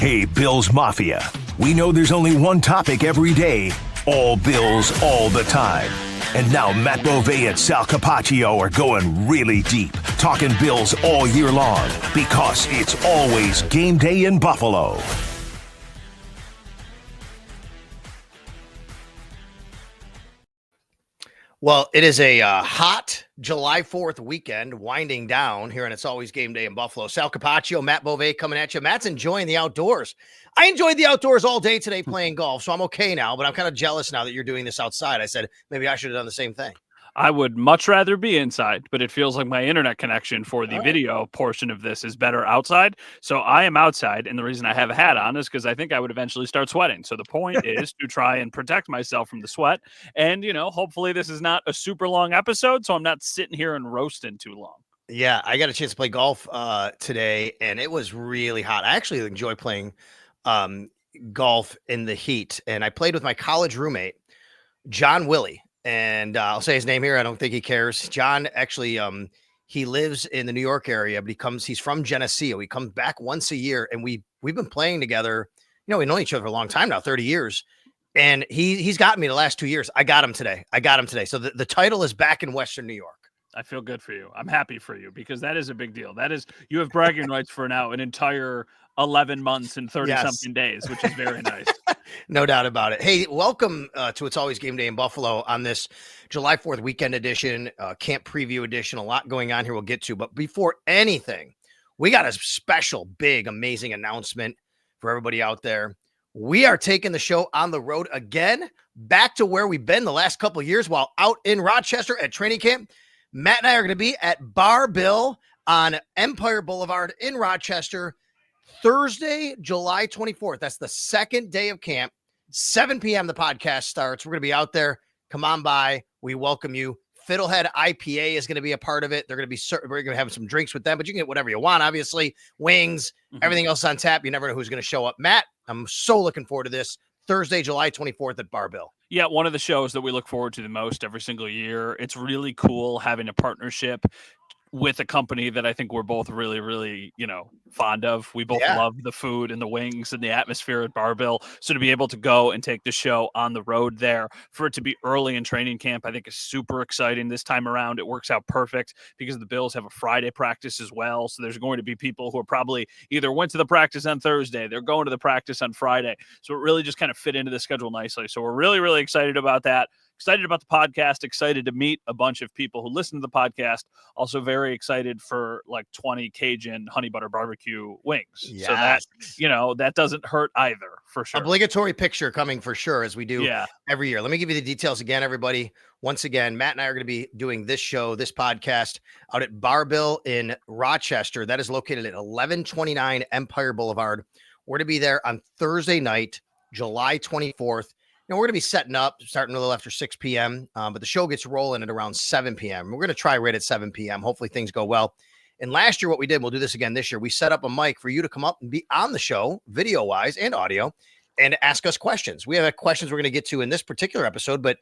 Hey, Bills Mafia. We know there's only one topic every day. All Bills, all the time. And now Matt Bovee and Sal Capaccio are going really deep, talking Bills all year long, because it's always game day in Buffalo. Well, it is a hot July 4th weekend winding down here, and it's always game day in Buffalo. Sal Capaccio, Matt Bovee coming at you. Matt's enjoying the outdoors. I enjoyed the outdoors all day today playing golf, so I'm okay now, but I'm kind of jealous now that you're doing this outside. I said maybe I should have done the same thing. I would much rather be inside, but it feels like my internet connection for the video portion of this is better outside. So I am outside, and the reason I have a hat on is because I think I would eventually start sweating. So the point is to try and protect myself from the sweat. And, you know, hopefully this is not a super long episode, so I'm not sitting here and roasting too long. Yeah, I got a chance to play golf today, and it was really hot. I actually enjoy playing golf in the heat, and I played with my college roommate, John Willie. And I'll say his name here. I don't think he cares. John actually, he lives in the New York area, but he's from Geneseo. He comes back once a year, and we've been playing together. You know, we know each other for a long time now, 30 years. And he's gotten me the last 2 years. I got him today. So the title is back in Western New York. I feel good for you. I'm happy for you because that is a big deal. That is, you have bragging rights for now an entire 11 months and 30 something days, which is very nice. No doubt about it. Hey, welcome to It's Always Game Day in Buffalo on this July 4th weekend edition, camp preview edition. A lot going on here we'll get to. But before anything, we got a special, big, amazing announcement for everybody out there. We are taking the show on the road again, back to where we've been the last couple of years while out in Rochester at training camp. Matt and I are going to be at Bar Bill on Empire Boulevard in Rochester, Thursday, July 24th. That's the second day of camp. 7 p.m. the podcast starts. We're going to be out there. Come on by. We welcome you. Fiddlehead IPA is going to be a part of it. We're going to have some drinks with them, but you can get whatever you want, obviously. Wings, everything else on tap. You never know who's going to show up. Matt, I'm so looking forward to this. Thursday, July 24th at Bar Bill. Yeah, one of the shows that we look forward to the most every single year. It's really cool having a partnership with a company that I think we're both really, really, fond of. We both love the food and the wings and the atmosphere at Bar Bill. So to be able to go and take the show on the road there, for it to be early in training camp, I think is super exciting. This time around, it works out perfect because the Bills have a Friday practice as well. So there's going to be people who are probably either went to the practice on Thursday, they're going to the practice on Friday. So it really just kind of fit into the schedule nicely. So we're really, really excited about that. Excited about the podcast, excited to meet a bunch of people who listen to the podcast. Also very excited for like 20 Cajun honey butter barbecue wings. Yes. So that, that doesn't hurt either, for sure. Obligatory picture coming for sure, as we do every year. Let me give you the details again, everybody. Once again, Matt and I are going to be doing this podcast out at Bar Bill in Rochester. That is located at 1129 Empire Boulevard. We're going to be there on Thursday night, July 24th. We're going to be setting up, starting a little after 6 p.m., but the show gets rolling at around 7 p.m. We're going to try right at 7 p.m. Hopefully things go well. And last year, what we did, we'll do this again this year, we set up a mic for you to come up and be on the show, video-wise and audio, and ask us questions. We have questions we're going to get to in this particular episode, but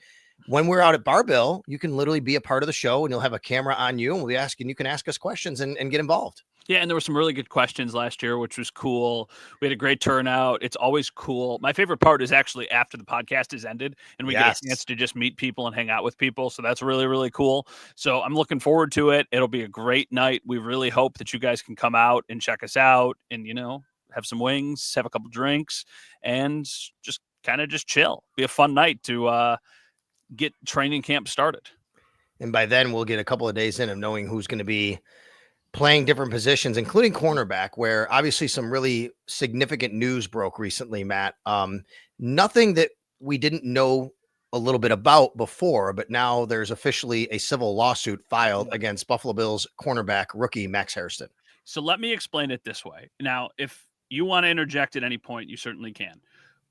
when we're out at Bar Bill, you can literally be a part of the show, and you'll have a camera on you, and we'll be asking, you can ask us questions and get involved. Yeah, and there were some really good questions last year, which was cool. We had a great turnout. It's always cool. My favorite part is actually after the podcast is ended and we get a chance to just meet people and hang out with people. So that's really, really cool. So I'm looking forward to it. It'll be a great night. We really hope that you guys can come out and check us out and, have some wings, have a couple drinks, and just kind of just chill. Be a fun night to get training camp started. And by then we'll get a couple of days in of knowing who's going to be playing different positions, including cornerback, where obviously some really significant news broke recently, Matt. Nothing that we didn't know a little bit about before, but now there's officially a civil lawsuit filed against Buffalo Bills cornerback rookie Max Hairston. So let me explain it this way. Now, if you want to interject at any point, you certainly can.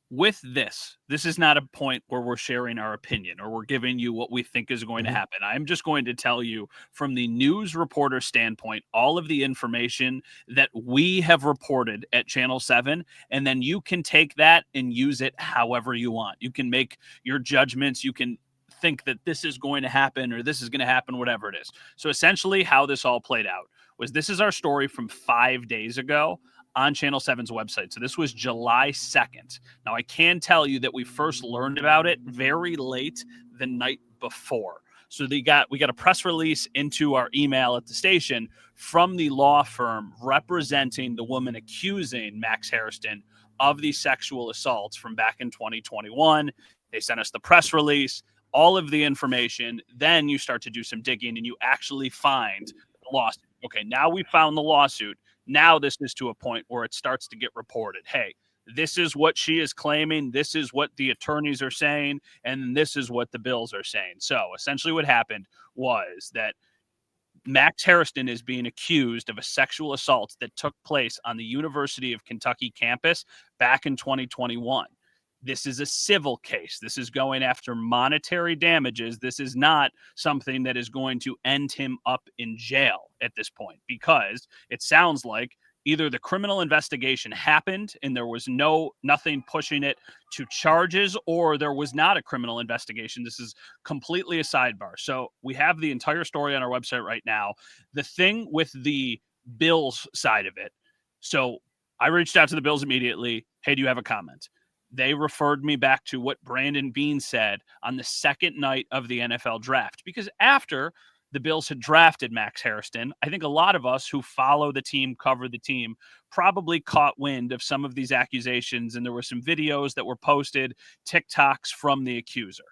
With this is not a point where we're sharing our opinion or we're giving you what we think is going to happen. I'm just going to tell you from the news reporter standpoint, all of the information that we have reported at Channel 7, and then you can take that and use it however you want. You can make your judgments. You can think that this is going to happen or this is going to happen, whatever it is. So essentially how this all played out was this is our story from 5 days ago. on Channel 7's website. So this was July 2nd. Now, I can tell you that we first learned about it very late the night before. So we got a press release into our email at the station from the law firm representing the woman accusing Max Hairston of these sexual assaults from back in 2021. They sent us the press release, all of the information. Then you start to do some digging and you actually find the lawsuit. Okay, now we found the lawsuit. Now this is to a point where it starts to get reported. Hey, this is what she is claiming. This is what the attorneys are saying. And this is what the bills are saying. So essentially what happened was that Max Hairston is being accused of a sexual assault that took place on the University of Kentucky campus back in 2021. This is a civil case. This is going after monetary damages. This is not something that is going to end him up in jail at this point, because it sounds like either the criminal investigation happened and there was nothing pushing it to charges, or there was not a criminal investigation. This is completely a sidebar. So we have the entire story on our website right now. The thing with the Bills side of it. So I reached out to the Bills immediately. Hey, do you have a comment? They referred me back to what Brandon Beane said on the second night of the NFL draft, because after the Bills had drafted Max Hairston, I think a lot of us who follow the team, cover the team, probably caught wind of some of these accusations. And there were some videos that were posted, TikToks from the accuser.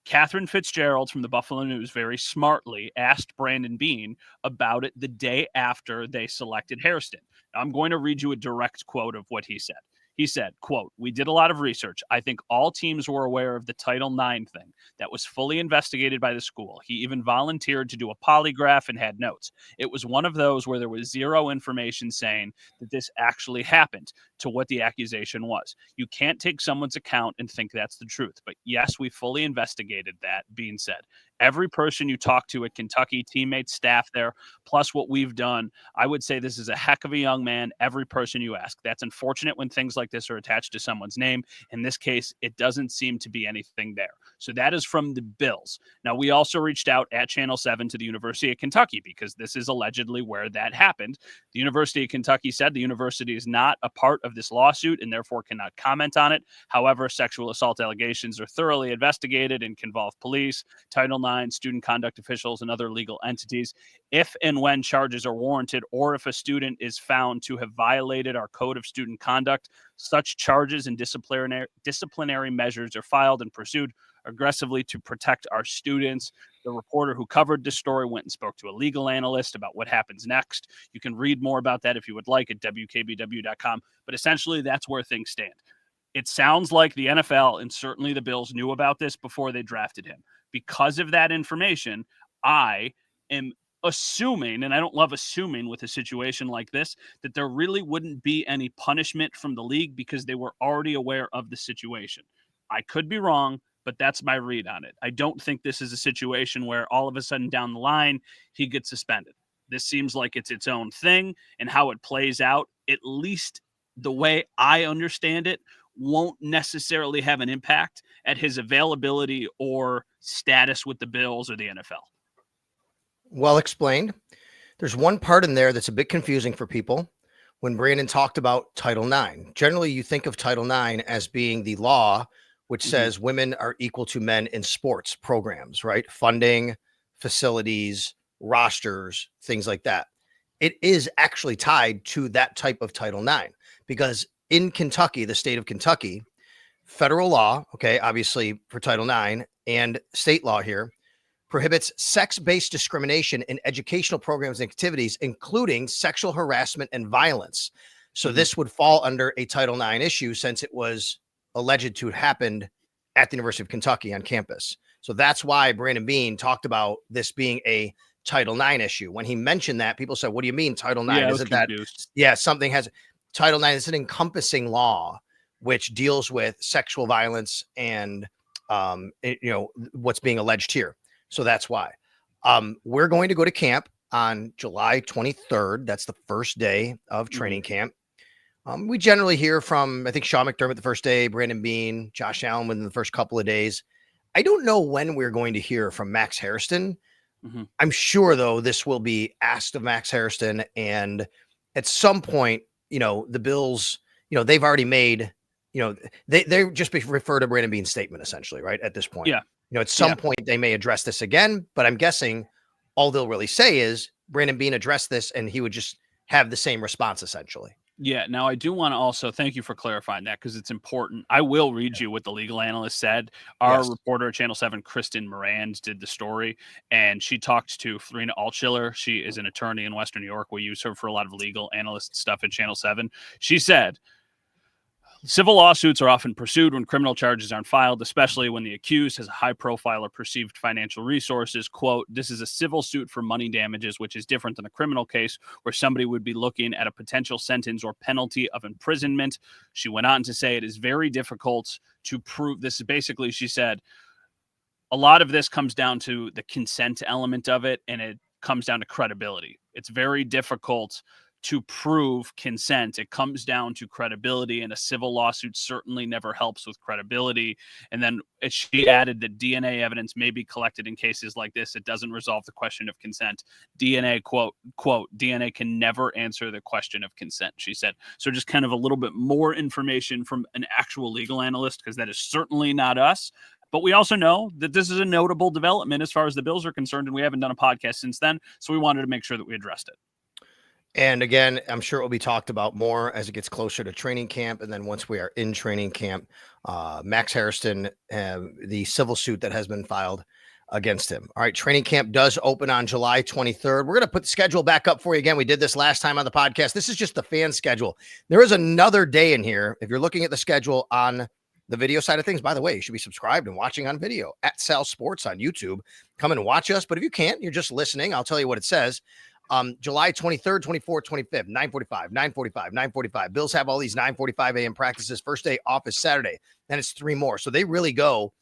Catherine Fitzgerald from the Buffalo News very smartly asked Brandon Beane about it the day after they selected Hairston. Now, I'm going to read you a direct quote of what he said. He said, quote, "We did a lot of research. I think all teams were aware of the Title IX thing. That was fully investigated by the school. He even volunteered to do a polygraph and had notes. It was one of those where there was zero information saying that this actually happened to what the accusation was. You can't take someone's account and think that's the truth. But yes, we fully investigated that," Beane said. "Every person you talk to at Kentucky, teammates, staff there, plus what we've done, I would say this is a heck of a young man, every person you ask. That's unfortunate when things like this are attached to someone's name. In this case, it doesn't seem to be anything there." So that is from the Bills. Now, we also reached out at Channel 7 to the University of Kentucky, because this is allegedly where that happened. The University of Kentucky said the university is not a part of this lawsuit and therefore cannot comment on it. However, sexual assault allegations are thoroughly investigated and can involve police, Title IX, student conduct officials, and other legal entities. If and when charges are warranted, or if a student is found to have violated our code of student conduct, such charges and disciplinary measures are filed and pursued aggressively to protect our students. The reporter who covered this story went and spoke to a legal analyst about what happens next. You can read more about that if you would like at WKBW.com. But essentially, that's where things stand. It sounds like the NFL and certainly the Bills knew about this before they drafted him. Because of that information, I am assuming, and I don't love assuming with a situation like this, that there really wouldn't be any punishment from the league because they were already aware of the situation. I could be wrong, but that's my read on it. I don't think this is a situation where all of a sudden down the line, he gets suspended. This seems like it's its own thing, and how it plays out, at least the way I understand it, won't necessarily have an impact at his availability or status with the Bills or the NFL. Well explained. There's one part in there that's a bit confusing for people. When Brandon talked about Title IX, generally you think of Title IX as being the law which says women are equal to men in sports programs, right? Funding, facilities, rosters, things like that. It is actually tied to that type of Title IX, because in Kentucky, the state of Kentucky, federal law, okay, obviously for Title IX, and state law here, prohibits sex-based discrimination in educational programs and activities, including sexual harassment and violence. So this would fall under a Title IX issue, since it was alleged to have happened at the University of Kentucky on campus. So that's why Brandon Beane talked about this being a Title IX issue. When he mentioned that, people said, "What do you mean Title IX? Yeah, Isn't that, yeah, something has Title IX is an encompassing law which deals with sexual violence and what's being alleged here." So that's why we're going to go to camp on July 23rd. That's the first day of training camp. We generally hear from, I think, Sean McDermott the first day, Brandon Beane, Josh Allen within the first couple of days. I don't know when we're going to hear from Max Hairston. I'm sure, though, this will be asked of Max Hairston. And at some point, the Bills, they've already made, they just refer to Brandon Beane's statement essentially, right? At this point, Yeah. At some point they may address this again, but I'm guessing all they'll really say is Brandon Beane addressed this and he would just have the same response essentially. Yeah. Now, I do want to also thank you for clarifying that because it's important. I will read you what the legal analyst said. Our reporter at Channel 7, Kristen Morand, did the story, and she talked to Farina Altschiller. She is an attorney in Western New York. We use her for a lot of legal analyst stuff at Channel 7. She said, civil lawsuits are often pursued when criminal charges aren't filed, especially when the accused has a high profile or perceived financial resources. Quote, this is a civil suit for money damages, which is different than a criminal case where somebody would be looking at a potential sentence or penalty of imprisonment. She went on to say it is very difficult to prove. This is basically, she said, a lot of this comes down to the consent element of it, and it comes down to credibility. It's very difficult to prove consent. It comes down to credibility, and a civil lawsuit certainly never helps with credibility. And then she added that DNA evidence may be collected in cases like this. It doesn't resolve the question of consent. DNA, quote, DNA can never answer the question of consent, she said. So just kind of a little bit more information from an actual legal analyst, because that is certainly not us. But we also know that this is a notable development as far as the Bills are concerned, and we haven't done a podcast since then. So we wanted to make sure that we addressed it. And again, I'm sure it will be talked about more as it gets closer to training camp. And then once we are in training camp, Max Hairston, the civil suit that has been filed against him. All right. Training camp does open on July 23rd. We're going to put the schedule back up for you again. We did this last time on the podcast. This is just the fan schedule. There is another day in here. If you're looking at the schedule on the video side of things, by the way, you should be subscribed and watching on video at Sal Sports on YouTube. Come and watch us. But if you can't, you're just listening. I'll tell you what it says. July 23rd, 24th, 25th, 9:45, 9:45, 9:45. Bills have all these 9:45 a.m. practices. First day off is Saturday. Then it's 3 more. So they really go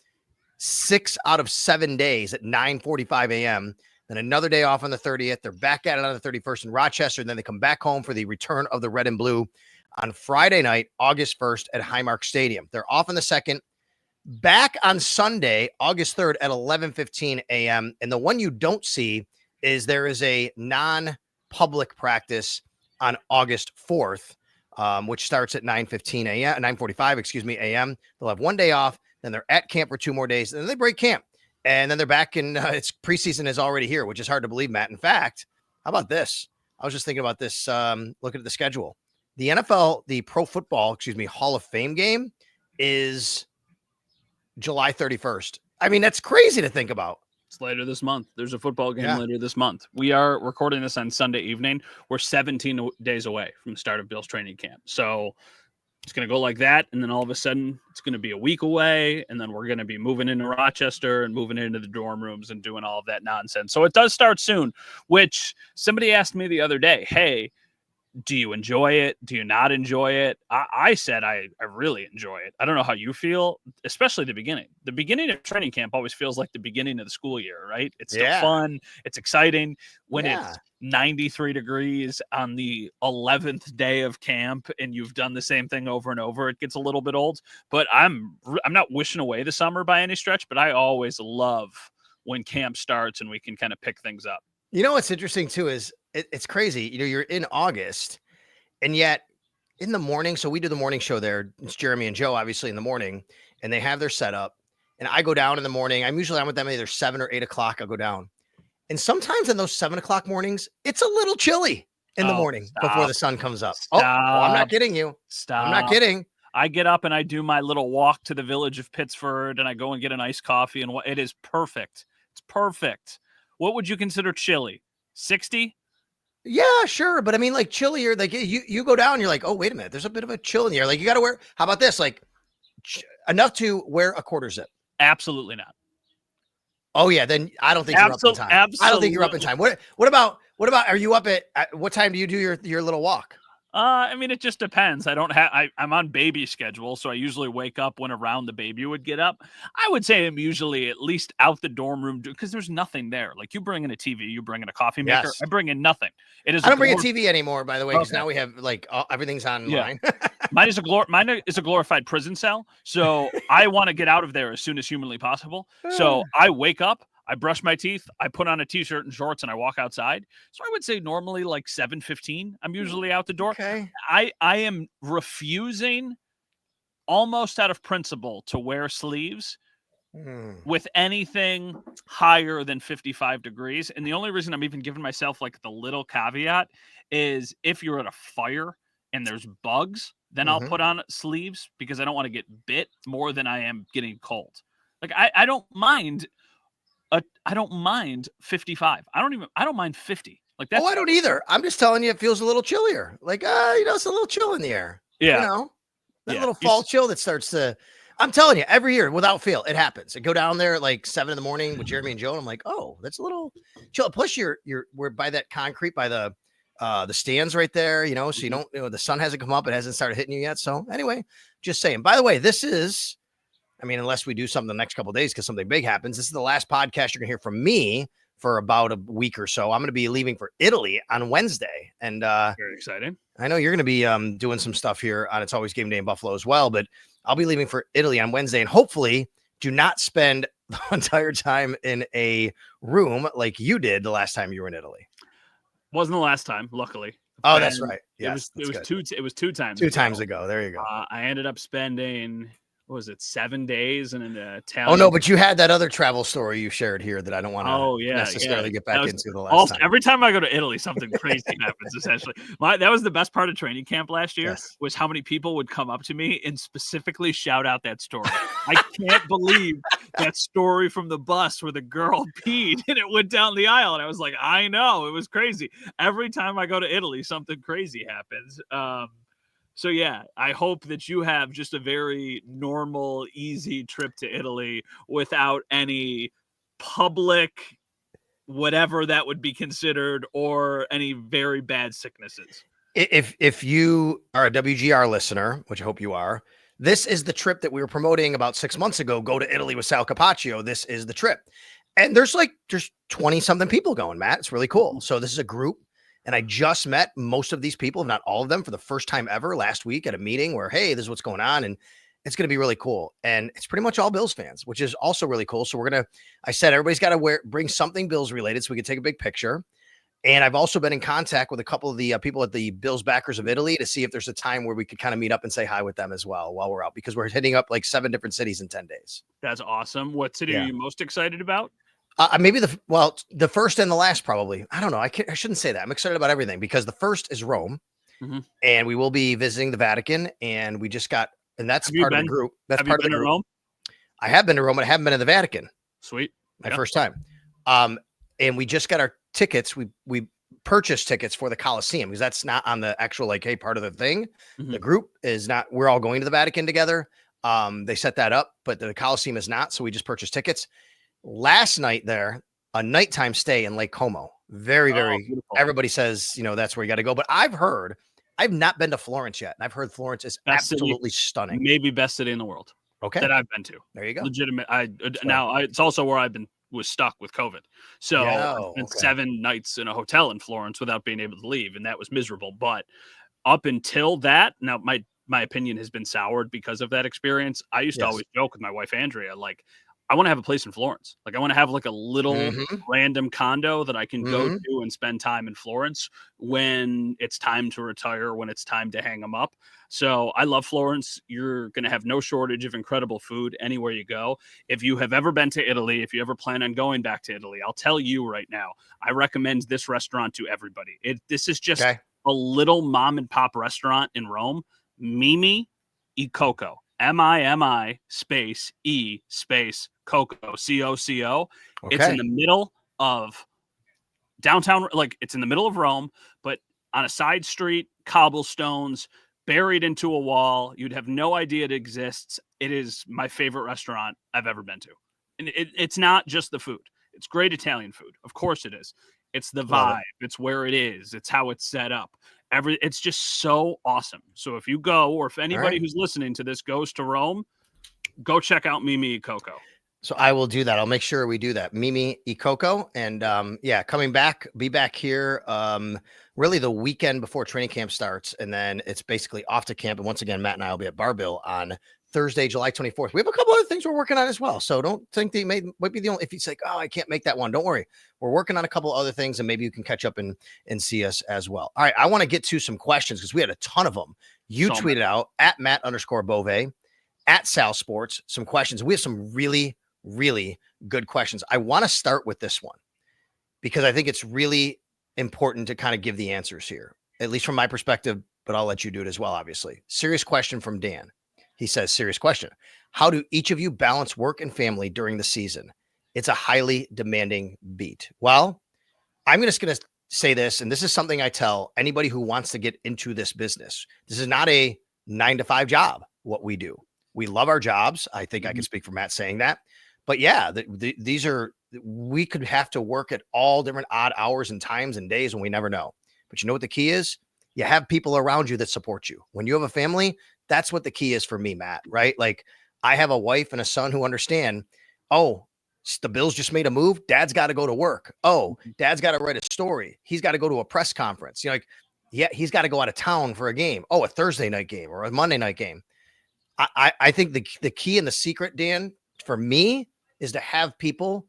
6 out of 7 days at 9:45 a.m. Then another day off on the 30th. They're back at it on the 31st in Rochester. And then they come back home for the return of the red and blue on Friday night, August 1st at Highmark Stadium. They're off on the 2nd. Back on Sunday, August 3rd at 11:15 a.m. And the one you don't see is there is a non-public practice on August 4th, which starts at 9:15 a.m., 9:45, a.m. They'll have 1 day off. Then they're at camp for 2 more days. And then they break camp. And then they're back in, it's preseason is already here, which is hard to believe, Matt. In fact, how about this? I was just thinking about this, looking at the schedule. The NFL, the Pro Football, Hall of Fame game is July 31st. I mean, that's crazy to think about. It's later this month. There's a football game later this month. We are recording this on Sunday evening. We're 17 days away from the start of Bills training camp. So it's going to go like that. And then all of a sudden it's going to be a week away. And then we're going to be moving into Rochester and moving into the dorm rooms and doing all of that nonsense. So it does start soon, which somebody asked me the other day, hey, do you enjoy it? Do you not enjoy it? I said I really enjoy it. I don't know how you feel, especially the beginning. The beginning of training camp always feels like the beginning of the school year, right? It's still fun. It's exciting. When it's 93 degrees on the 11th day of camp and you've done the same thing over and over, it gets a little bit old. But I'm not wishing away the summer by any stretch, but I always love when camp starts and we can kind of pick things up. You know what's interesting too is it's crazy. You're in August, and yet in the morning. So we do the morning show there. It's Jeremy and Joe, obviously, in the morning, and they have their setup. And I go down in the morning. I'm usually on with them either 7 or 8 o'clock. I'll go down, and sometimes in those 7 o'clock mornings, it's a little chilly in the morning before the sun comes up. Oh, I'm not kidding you. Stop. I'm not kidding. I get up and I do my little walk to the village of Pittsford, and I go and get an iced coffee, and it is perfect. It's perfect. What would you consider chilly? 60? Yeah, sure. But I mean, like chillier, like you go down, you're like, oh, wait a minute. There's a bit of a chill in the air. Like you got to wear, how about this? Like enough to wear a quarter zip. Absolutely not. Oh yeah. Then I don't think you're up in time. Absolutely. I don't think you're up in time. What about, are you up at what time do you do your little walk? I mean, it just depends. I'm on baby schedule, so I usually wake up when around the baby would get up. I would say I'm usually at least out the dorm room because there's nothing there. Like you bring in a TV, you bring in a coffee maker. Yes. I bring in nothing. I don't bring a TV anymore, by the way, because now we have like everything's online. Yeah. Mine is a glorified prison cell. So I want to get out of there as soon as humanly possible. So I wake up, I brush my teeth, I put on a t-shirt and shorts, and I walk outside. So I would say normally like 7:15, I'm usually out the door. Okay. I am refusing almost out of principle to wear sleeves with anything higher than 55 degrees. And the only reason I'm even giving myself like the little caveat is if you're at a fire and there's bugs, then I'll put on sleeves because I don't want to get bit more than I am getting cold. Like I don't mind I don't mind 55. I don't mind 50. Like that's I don't either. I'm just telling you, it feels a little chillier. Like, it's a little chill in the air. Yeah. You know, that little fall chill that starts to, I'm telling you, every year without fail, it happens. I go down there at like 7 a.m. with Jeremy and Joe, and I'm like, oh, that's a little chill. Plus we're by that concrete, by the stands right there, so you don't, the sun hasn't come up. It hasn't started hitting you yet. So anyway, just saying, by the way, this is, unless we do something the next couple of days because something big happens, this is the last podcast you're going to hear from me for about a week or so. I'm going to be leaving for Italy on Wednesday. And very exciting. I know you're going to be doing some stuff here on It's Always Game Day in Buffalo as well, but I'll be leaving for Italy on Wednesday and hopefully do not spend the entire time in a room like you did the last time you were in Italy. Wasn't the last time, luckily. Oh, that's right. Yes, it was two times. Two times ago. There you go. I ended up spending, what was it, 7 days in an Italian. Oh no, but you had that other travel story you shared here that I don't want to necessarily get back into the last time. Every time I go to Italy, something crazy happens. Essentially, that was the best part of training camp last year. Yes. Was how many people would come up to me and specifically shout out that story. I can't believe that story from the bus where the girl peed and it went down the aisle, and I was like, I know, it was crazy. Every time I go to Italy, something crazy happens. So, yeah, I hope that you have just a very normal, easy trip to Italy without any public, whatever that would be considered, or any very bad sicknesses. If you are a WGR listener, which I hope you are, this is the trip that we were promoting about 6 months ago. Go to Italy with Sal Capaccio. This is the trip. And there's 20-something people going, Matt. It's really cool. So this is a group. And I just met most of these people, if not all of them, for the first time ever last week at a meeting where, hey, this is what's going on. And it's going to be really cool. And it's pretty much all Bills fans, which is also really cool. So I said, everybody's got to bring something Bills related so we can take a big picture. And I've also been in contact with a couple of the people at the Bills backers of Italy to see if there's a time where we could kind of meet up and say hi with them as well while we're out, because we're hitting up like 7 different cities in 10 days. That's awesome. What city are you most excited about? Maybe the first and the last, probably. I don't know. I shouldn't say that. I'm excited about everything because the first is Rome, and we will be visiting the Vatican. And we just got, and that's part of the group. That's part of the group. Rome? I have been to Rome, but I haven't been to the Vatican. Sweet, my first time. And we just got our tickets. We purchased tickets for the Colosseum because that's not on the actual part of the thing. The group is not. We're all going to the Vatican together. They set that up, but the Colosseum is not. So we just purchased tickets. Last night there, a nighttime stay in Lake Como. Very, very, beautiful. Everybody says, that's where you got to go. But I've not been to Florence yet. And I've heard Florence is absolutely stunning. Maybe best city in the world. Okay. That I've been to. There you go. Legitimate. It's also where was stuck with COVID. So I spent 7 nights in a hotel in Florence without being able to leave. And that was miserable. But up until that, now my opinion has been soured because of that experience. I used to always joke with my wife, Andrea, I want to have a place in Florence. I want to have a little random condo that I can go to and spend time in Florence when it's time to retire, when it's time to hang them up. So I love Florence. You're going to have no shortage of incredible food anywhere you go. If you have ever been to Italy, if you ever plan on going back to Italy, I'll tell you right now, I recommend this restaurant to everybody. This is just a little mom and pop restaurant in Rome. Mimi e Coco. MIMI space E space Coco, COCO. Okay. It's in the middle of downtown, it's in the middle of Rome, but on a side street, cobblestones, buried into a wall. You'd have no idea it exists. It is my favorite restaurant I've ever been to. And it's not just the food. It's great Italian food. Of course it is. It's the vibe. It's where it is. It's how it's set up. It's just so awesome. So if you go, or if anybody who's listening to this goes to Rome, go check out Mimi Coco. So I will do that. I'll make sure we do that. Mimi Ikoko. And coming back, be back here really the weekend before training camp starts. And then it's basically off to camp. And once again, Matt and I will be at Barbill on Thursday, July 24th. We have a couple other things we're working on as well. So don't think they might be the only, if it's like, oh, I can't make that one. Don't worry. We're working on a couple other things and maybe you can catch up and see us as well. All right. I want to get to some questions because we had a ton of them. You tweeted out at Matt_Bove, at Sal Sports, some questions. We have some really good questions. I want to start with this one because I think it's really important to kind of give the answers here, at least from my perspective, but I'll let you do it as well, obviously. Serious question from Dan. He says, serious question. How do each of you balance work and family during the season? It's a highly demanding beat. Well, I'm just going to say this, and this is something I tell anybody who wants to get into this business. This is not a 9-to-5 job, what we do. We love our jobs. I think I can speak for Matt saying that. But yeah, these are, we could have to work at all different odd hours and times and days when we never know. But you know what the key is? You have people around you that support you. When you have a family, that's what the key is for me, Matt, right? Like I have a wife and a son who understand, oh, the Bills just made a move. Dad's got to go to work. Oh, dad's got to write a story. He's got to go to a press conference. You know, like, yeah, he's got to go out of town for a game. Oh, a Thursday night game or a Monday night game. I think the key and the secret, Dan, for me is to have people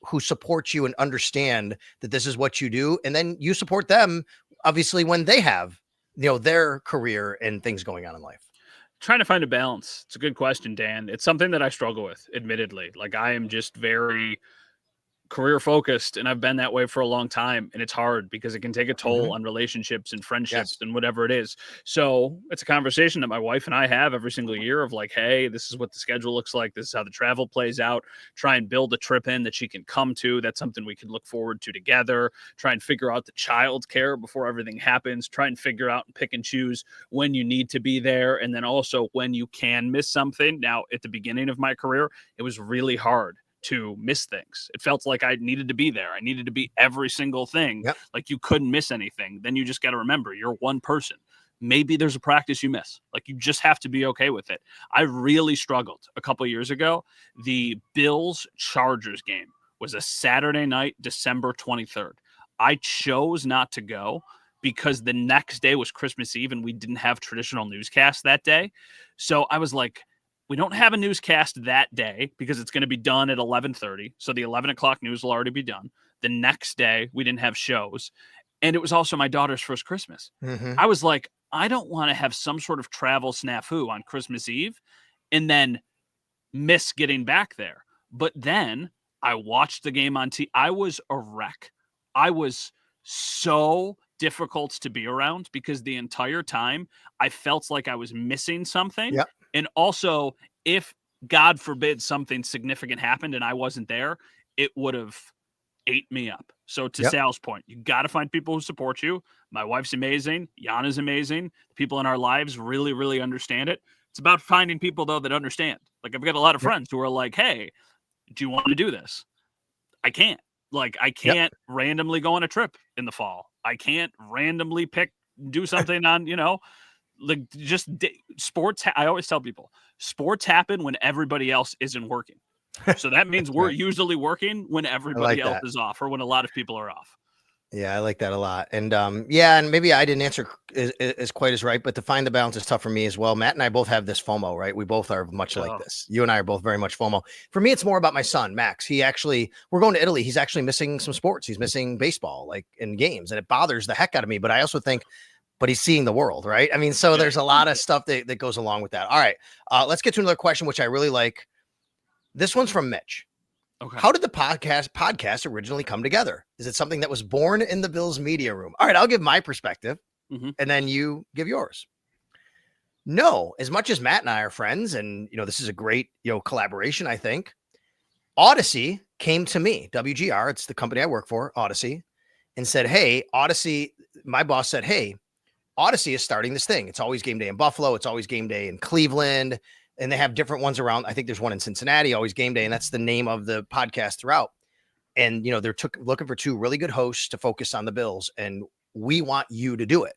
who support you and understand that this is what you do. And then you support them, obviously, when they have, their career and things going on in life. Trying to find a balance. It's a good question, Dan. It's something that I struggle with, admittedly. Like I am just very career focused and I've been that way for a long time, and it's hard because it can take a toll on relationships and friendships and whatever it is. So it's a conversation that my wife and I have every single year of like, hey, this is what the schedule looks like. This is how the travel plays out. Try and build a trip in that she can come to. That's something we can look forward to together. Try and figure out the child care before everything happens. Try and figure out and pick and choose when you need to be there. And then also when you can miss something. Now, at the beginning of my career, it was really hard to miss things. It felt like I needed to be there. I needed to be every single thing. Yep. Like you couldn't miss anything. Then you just got to remember you're one person. Maybe there's a practice you miss. Like you just have to be okay with it. I really struggled a couple of years ago. The Bills Chargers game was a Saturday night, December 23rd. I chose not to go because the next day was Christmas Eve and we didn't have traditional newscasts that day. So I was like, we don't have a newscast that day because it's going to be done at 11:30. So the 11 o'clock news will already be done. The next day, we didn't have shows. And it was also my daughter's first Christmas. I was like, I don't want to have some sort of travel snafu on Christmas Eve and then miss getting back there. But then I watched the game on TV. I was a wreck. I was so difficult to be around because the entire time I felt like I was missing something. Yep. And also, if God forbid something significant happened and I wasn't there, it would have ate me up. So to Sal's point, you got to find people who support you. My wife's amazing. Yana's amazing. The people in our lives really, really understand it. It's about finding people, though, that understand. Like I've got a lot of friends who are like, hey, do you want to do this? I can't. Like I can't randomly go on a trip in the fall. I can't randomly do something on, like just sports. I always tell people sports happen when everybody else isn't working. So that means we're usually working when everybody else is off or when a lot of people are off. Yeah, I like that a lot. And and maybe I didn't answer is quite as right, but to find the balance is tough for me as well. Matt and I both have this FOMO, right? We both are much like this. You and I are both very much FOMO. For me, it's more about my son, Max. We're going to Italy. He's actually missing some sports. He's missing baseball, like in games, and it bothers the heck out of me. But I also think, but he's seeing the world, right? I mean, so there's a lot of stuff that goes along with that. All right, let's get to another question, which I really like. This one's from Mitch. Okay. How did the podcast originally come together? Is it something that was born in the Bills media room? All right, I'll give my perspective and then you give yours. No, as much as Matt and I are friends and, this is a great, collaboration, I think. Odyssey came to me, WGR, it's the company I work for, Odyssey, and said, hey, Odyssey, my boss said, hey, Odyssey is starting this thing. It's always game day in Buffalo. It's always game day in Cleveland. And they have different ones around. I think there's one in Cincinnati, always game day. And that's the name of the podcast throughout. And, they're looking for 2 really good hosts to focus on the Bills. And we want you to do it.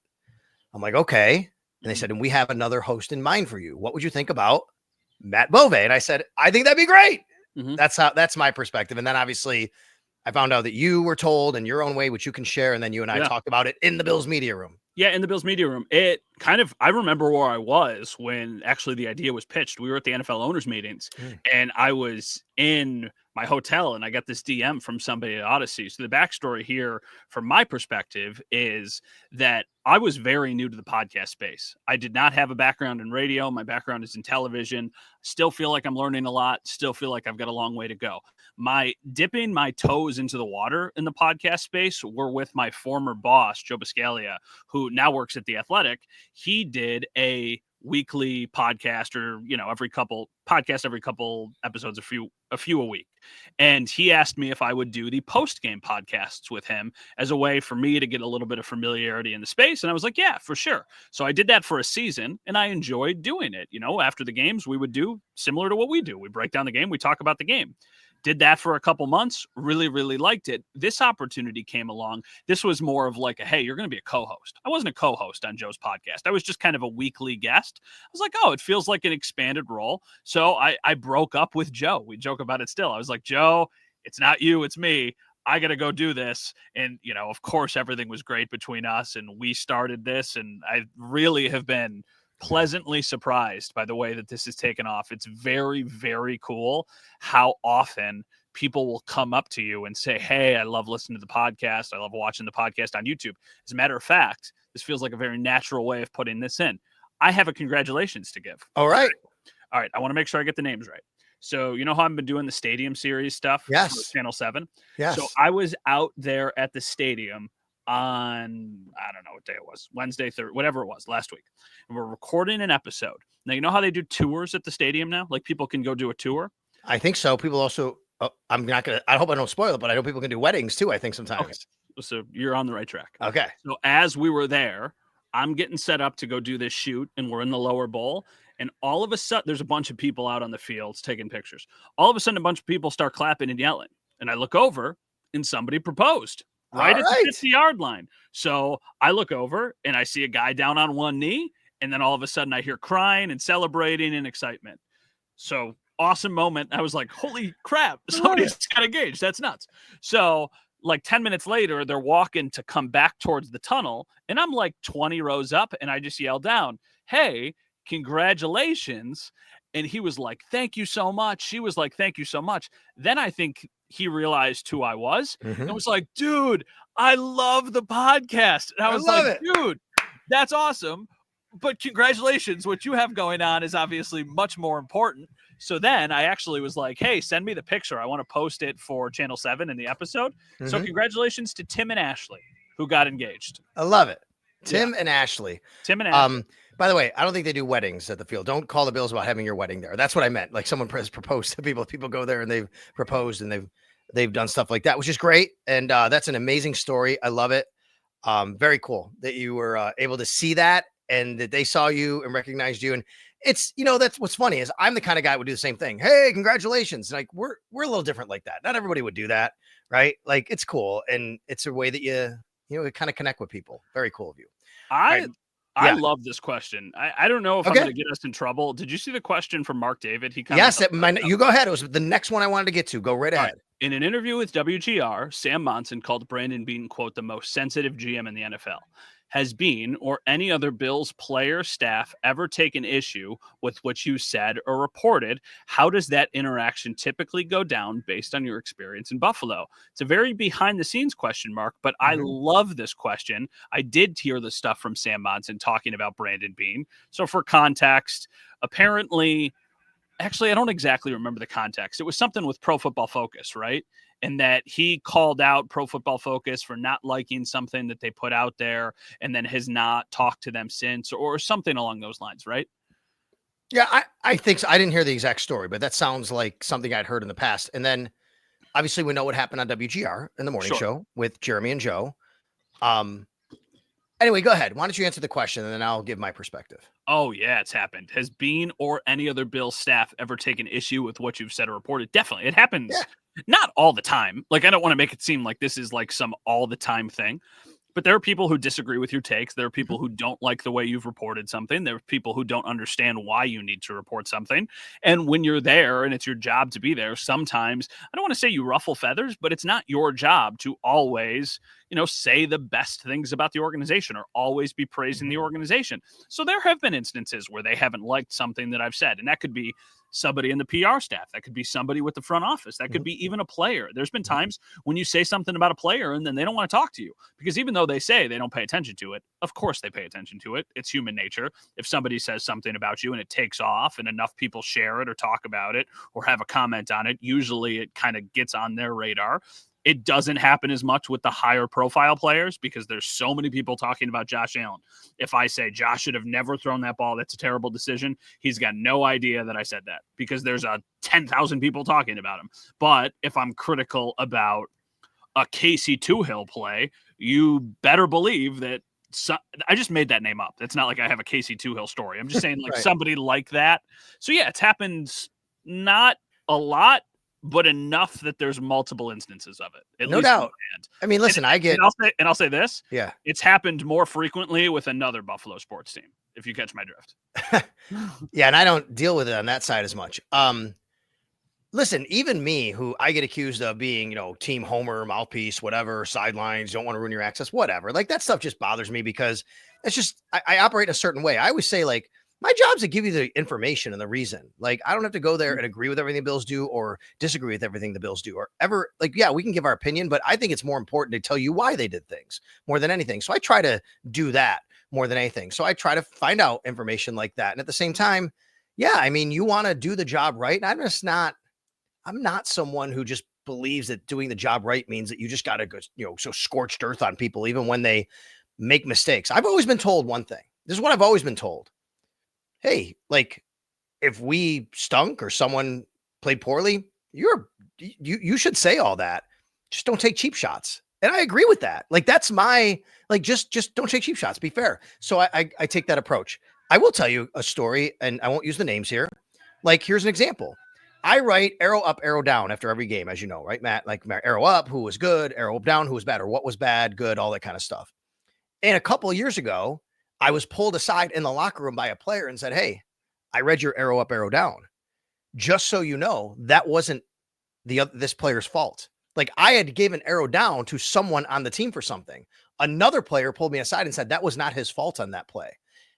I'm like, okay. And they said, and we have another host in mind for you. What would you think about Matt Bove? And I said, I think that'd be great. Mm-hmm. That's my perspective. And then obviously I found out that you were told in your own way, which you can share. And then you and I talked about it in the Bills media room. Yeah, in the Bills media room. I remember where I was when actually the idea was pitched. We were at the NFL owners meetings and I was in my hotel and I got this DM from somebody at Odyssey. So the backstory here from my perspective is that I was very new to the podcast space. I did not have a background in radio. My background is in television. Still feel like I'm learning a lot. Still feel like I've got a long way to go. My dipping my toes into the water in the podcast space were with my former boss, Joe Biscaglia, who now works at The Athletic. He did a weekly podcast or, every couple episodes, a few a week. And he asked me if I would do the post-game podcasts with him as a way for me to get a little bit of familiarity in the space. And I was like, yeah, for sure. So I did that for a season and I enjoyed doing it. After the games, we would do similar to what we do. We break down the game. We talk about the game. Did that for a couple months, really, really liked it. This opportunity came along. This was more of like hey, you're going to be a co-host. I wasn't a co-host on Joe's podcast. I was just kind of a weekly guest. I was like, oh, it feels like an expanded role. So I broke up with Joe. We joke about it still. I was like, Joe, it's not you, it's me. I got to go do this. And, of course, everything was great between us and we started this. And I really have been pleasantly surprised by the way that this has taken off. It's very, very cool how often people will come up to you and say, hey, I love listening to the podcast. I love watching the podcast on YouTube. As a matter of fact, this feels like a very natural way of putting this in. I have a congratulations to give. All right. I want to make sure I get the names right. So how I've been doing the stadium series stuff? Yes. Channel 7. Yes. So I was out there at the stadium on, I don't know what day it was, Wednesday, whatever it was, last week. And we're recording an episode. Now, you know how they do tours at the stadium now? Like people can go do a tour? I think so. People also, I hope I don't spoil it, but I know people can do weddings too, I think sometimes. Okay. So you're on the right track. Okay. So as we were there, I'm getting set up to go do this shoot and we're in the lower bowl. And all of a sudden, there's a bunch of people out on the fields taking pictures. All of a sudden, a bunch of people start clapping and yelling. And I look over and somebody proposed right at the 50-yard line. So I look over and I see a guy down on one knee. And then all of a sudden I hear crying and celebrating and excitement. So awesome moment. I was like, holy crap, somebody's got engaged. That's nuts. So like 10 minutes later, they're walking to come back towards the tunnel. And I'm like 20 rows up and I just yell down, hey, congratulations. And he was like, thank you so much. She was like, thank you so much. Then I think he realized who I was. And was like, dude, I love the podcast. And I was like, dude, that's awesome. But congratulations. What you have going on is obviously much more important. So then I actually was like, hey, send me the picture. I want to post it for Channel 7 in the episode. So congratulations to Tim and Ashley, who got engaged. I love it. Tim and Ashley. By the way, I don't think they do weddings at the field. Don't call the Bills about having your wedding there. That's what I meant. Like someone has proposed to people. People go there and they've proposed and they've done stuff like that, which is great. And that's an amazing story. I love it. Very cool that you were able to see that and that they saw you and recognized you. And it's, that's what's funny is I'm the kind of guy who would do the same thing. Hey, congratulations. Like we're a little different like that. Not everybody would do that. Right. Like it's cool. And it's a way that you kind of connect with people. Very cool of you. I love this question. I don't know if I'm going to get us in trouble. Did you see the question from Mark David? You go ahead. It was the next one I wanted to get to. Go right ahead. In an interview with WGR, Sam Monson called Brandon Beane, quote, the most sensitive GM in the NFL. Has Beane or any other Bills player staff ever taken issue with what you said or reported? How does that interaction typically go down based on your experience in Buffalo? It's a very behind the scenes question, Mark, but I love this question. I did hear the stuff from Sam Monson talking about Brandon Beane. So for context, apparently, actually, I don't exactly remember the context. It was something with Pro Football Focus, right? And that he called out Pro Football Focus for not liking something that they put out there and then has not talked to them since or something along those lines, right? Yeah, I think so. I didn't hear the exact story, but that sounds like something I'd heard in the past. And then obviously we know what happened on WGR in the morning show with Jeremy and Joe. Anyway, go ahead. Why don't you answer the question and then I'll give my perspective. Oh, yeah, it's happened. Has Beane or any other Bills staff ever taken issue with what you've said or reported? Definitely. It happens. Yeah. Not all the time. Like, I don't want to make it seem like this is like some all the time thing, But there are people who disagree with your takes. There are people who don't like the way you've reported something. There are people who don't understand why you need to report something. And when you're there and it's your job to be there, sometimes, I don't want to say you ruffle feathers, but it's not your job to always, say the best things about the organization or always be praising the organization. So there have been instances where they haven't liked something that I've said. And that could be somebody in the PR staff. That could be somebody with the front office. That could be even a player. There's been times when you say something about a player and then they don't want to talk to you because even though they say they don't pay attention to it, of course they pay attention to it. It's human nature. If somebody says something about you and it takes off and enough people share it or talk about it or have a comment on it, usually it kind of gets on their radar. It doesn't happen as much with the higher profile players because there's so many people talking about Josh Allen. If I say Josh should have never thrown that ball, that's a terrible decision, he's got no idea that I said that because there's 10,000 people talking about him. But if I'm critical about a Casey Toohill play, you better believe that I just made that name up. It's not like I have a Casey Toohill story. I'm just saying like somebody like that. So yeah, it's happened not a lot, but enough that there's multiple instances of it. No doubt. I mean, listen, I'll say this. Yeah. It's happened more frequently with another Buffalo sports team, if you catch my drift. Yeah. And I don't deal with it on that side as much. Listen, even me, who I get accused of being, team homer, mouthpiece, whatever, sidelines, don't want to ruin your access, whatever. Like that stuff just bothers me because it's just, I operate a certain way. I always say like, my job's to give you the information and the reason. Like, I don't have to go there and agree with everything the Bills do or disagree with everything the Bills do or ever like, yeah, we can give our opinion, but I think it's more important to tell you why they did things more than anything. So I try to do that more than anything. So I try to find out information like that. And at the same time, yeah, I mean, you want to do the job right. And I'm not someone who just believes that doing the job right means that you just got to go, so scorched earth on people, even when they make mistakes. I've always been told one thing. This is what I've always been told. Hey, like if we stunk or someone played poorly, you should say all that. Just don't take cheap shots. And I agree with that. Like that's my, like, just don't take cheap shots. Be fair. So I take that approach. I will tell you a story and I won't use the names here. Like, here's an example. I write arrow up, arrow down after every game, as you know, right, Matt? Like arrow up, who was good, arrow down, who was bad, or what was bad, good, all that kind of stuff. And a couple of years ago, I was pulled aside in the locker room by a player and said, hey, I read your arrow up, arrow down. Just so you know, that wasn't this player's fault. Like I had given arrow down to someone on the team for something. Another player pulled me aside and said, that was not his fault on that play.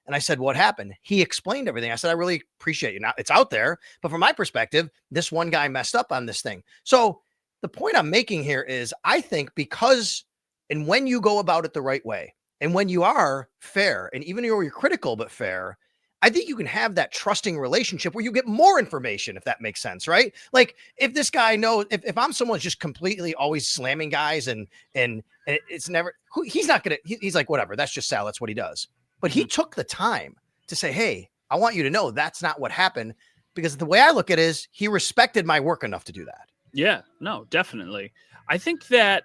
And I said, what happened? He explained everything. I said, I really appreciate you. Now it's out there, but from my perspective, this one guy messed up on this thing. So the point I'm making here is I think because, and when you go about it the right way, and when you are fair, and even though you're critical, but fair, I think you can have that trusting relationship where you get more information, if that makes sense, right? Like if this guy knows, if I'm someone's just completely always slamming guys and it's never, he's not going to, he's like, whatever, that's just Sal. That's what he does. But he took the time to say, hey, I want you to know that's not what happened, because the way I look at it is he respected my work enough to do that. Yeah, no, definitely. I think that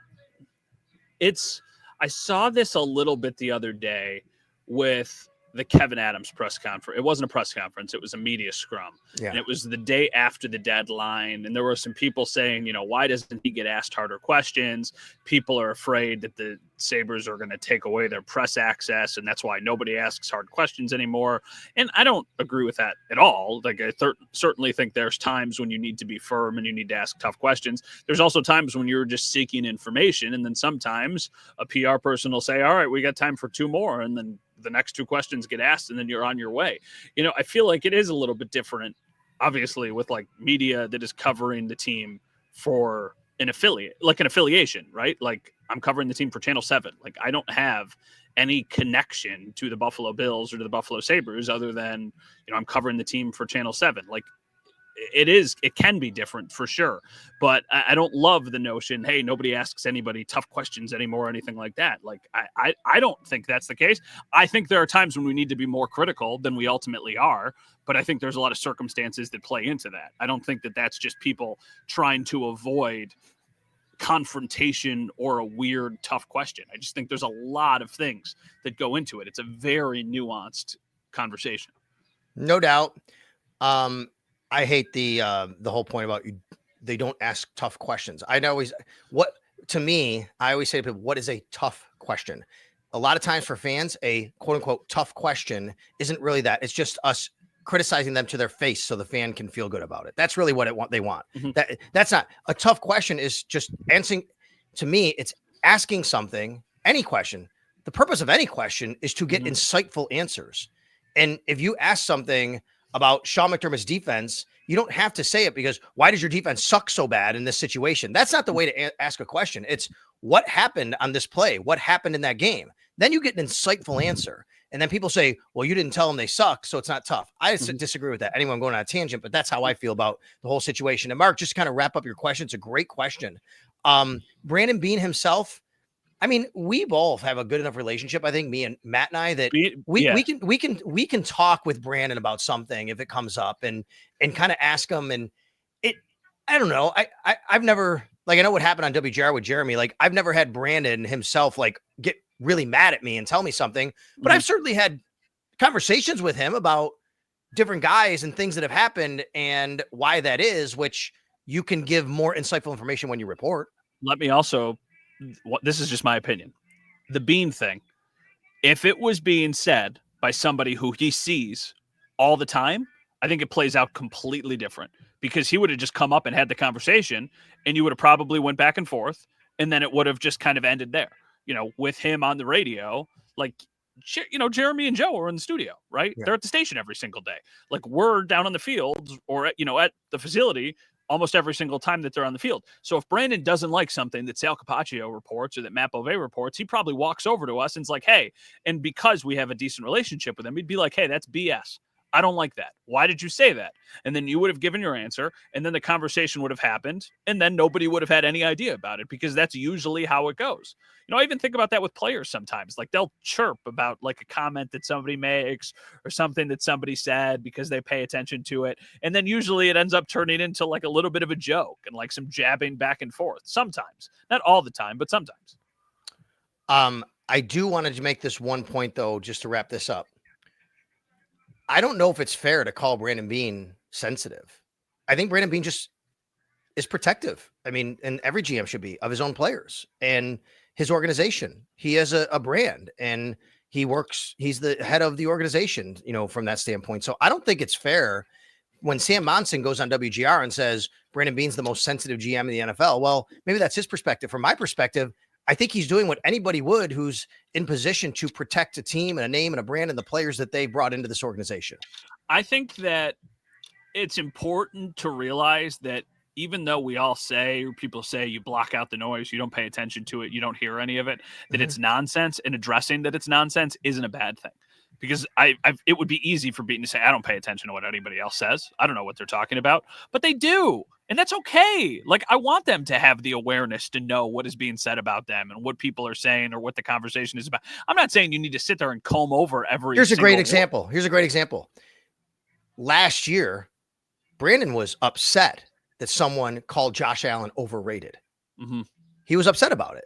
I saw this a little bit the other day with the Kevin Adams press conference. It wasn't a press conference. It was a media scrum. Yeah. And it was the day after the deadline. And there were some people saying, why doesn't he get asked harder questions? People are afraid that the Sabres are going to take away their press access. And that's why nobody asks hard questions anymore. And I don't agree with that at all. Like I certainly think there's times when you need to be firm and you need to ask tough questions. There's also times when you're just seeking information. And then sometimes a PR person will say, all right, we got time for 2 more. And then the next 2 questions get asked and then you're on your way. I feel like it is a little bit different, obviously, with like media that is covering the team for an affiliation, right? Like I'm covering the team for Channel 7. Like I don't have any connection to the Buffalo Bills or to the Buffalo Sabres other than, I'm covering the team for Channel 7. Like it can be different for sure, but I don't love the notion, hey, nobody asks anybody tough questions anymore or anything like that. Like I don't think that's the case. I think there are times when we need to be more critical than we ultimately are, but I think there's a lot of circumstances that play into that. I don't think that that's just people trying to avoid confrontation or a weird tough question. I just think there's a lot of things that go into it. It's a very nuanced conversation. No doubt. I hate the whole point about they don't ask tough questions. I always say to people, what is a tough question. A lot of times for fans, a quote unquote tough question isn't really that. It's just us criticizing them to their face so the fan can feel good about it. That's really what they want. That's not a tough question. Is just answering. To me, it's asking something, any question. The purpose of any question is to get insightful answers. And if you ask something about Sean McDermott's defense, you don't have to say it because why does your defense suck so bad in this situation? That's not the way to ask a question. It's what happened on this play? What happened in that game? Then you get an insightful answer. And then people say, well, you didn't tell them they suck, so it's not tough. I disagree with that. Anyway, I'm going on a tangent, but that's how I feel about the whole situation. And Mark, just to kind of wrap up your question, it's a great question. Brandon Beane himself, I mean, we both have a good enough relationship. I think me and Matt and I that we can talk with Brandon about something if it comes up and kind of ask him. And I don't know. I've never, like, I know what happened on WGR with Jeremy. Like, I've never had Brandon himself like get really mad at me and tell me something, but I've certainly had conversations with him about different guys and things that have happened and why that is, which you can give more insightful information when you report. Let me also, this is just my opinion. The Beane thing, if it was being said by somebody who he sees all the time, I think it plays out completely different because he would have just come up and had the conversation and you would have probably went back and forth and then it would have just kind of ended there. You know, with him on the radio, like, you know, Jeremy and Joe are in the studio, right? Yeah. They're at the station every single day. Like, we're down on the field or, you know, at the facility almost every single time that they're on the field. So if Brandon doesn't like something that Sal Capaccio reports or that Matt Bove reports, he probably walks over to us and is like, hey, and because we have a decent relationship with him, he'd be like, hey, that's BS. I don't like that. Why did you say that? And then you would have given your answer, and then the conversation would have happened, and then nobody would have had any idea about it because that's usually how it goes. You know, I even think about that with players sometimes. Like, they'll chirp about like a comment that somebody makes or something that somebody said because they pay attention to it. And then usually it ends up turning into like a little bit of a joke and like some jabbing back and forth. Sometimes, not all the time, but sometimes. I do want to make this one point though, just to wrap this up. I don't know if it's fair to call Brandon Beane sensitive. I think Brandon Beane just is protective. I mean, and every GM should be, of his own players and his organization. He has a brand and he's the head of the organization, you know, from that standpoint. So I don't think it's fair when Sam Monson goes on WGR and says Brandon Beane's the most sensitive GM in the NFL. Well, maybe that's his perspective. From my perspective, I think he's doing what anybody would who's in position to protect a team and a name and a brand and the players that they brought into this organization. I think that it's important to realize that even though we all say, or people say, you block out the noise, you don't pay attention to it, you don't hear any of it, that it's nonsense, and addressing that it's nonsense isn't a bad thing. Because it would be easy for Beane to say, I don't pay attention to what anybody else says. I don't know what they're talking about, but they do. And that's okay. Like, I want them to have the awareness to know what is being said about them and what people are saying or what the conversation is about. I'm not saying you need to sit there and comb over every. Here's a great example. Last year, Brandon was upset that someone called Josh Allen overrated. He was upset about it.